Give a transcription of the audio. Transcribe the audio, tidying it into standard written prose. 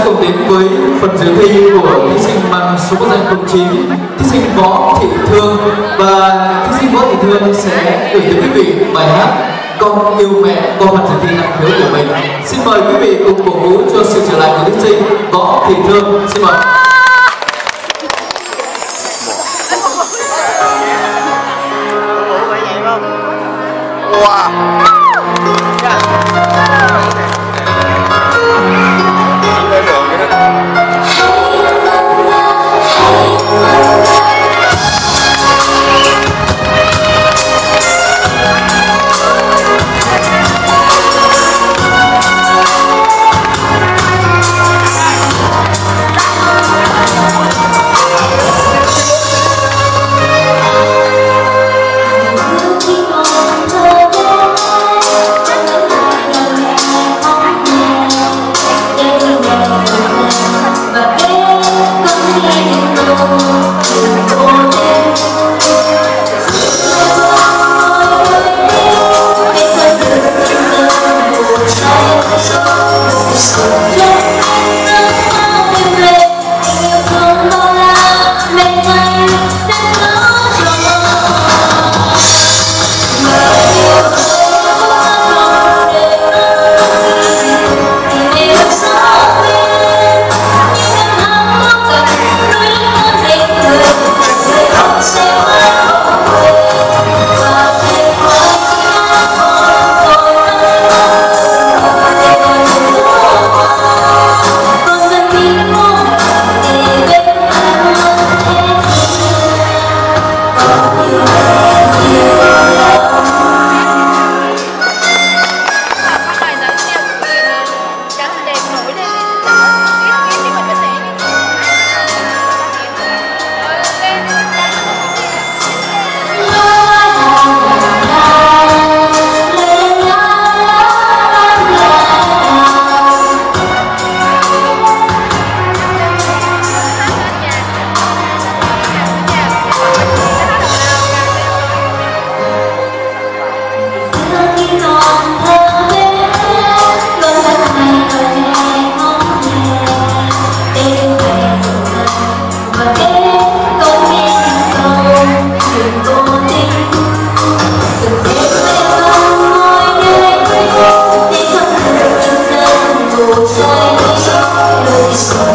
cùng đến với phần dự thi của thí sinh mang số danh cộng 9, thí sinh Võ Thị Thương, và thí sinh Võ Thị Thương sẽ gửi đến quý vị bài hát Con Yêu Mẹ qua phần dự thi năng khiếu của mình. Xin mời quý vị cùng cổ vũ cho sự trở lại của thí sinh Võ Thị Thương. Xin mời. Wow. Hãy subscribe cho kênh Ghiền Mì Gõ để không bỏ lỡ những video hấp dẫn.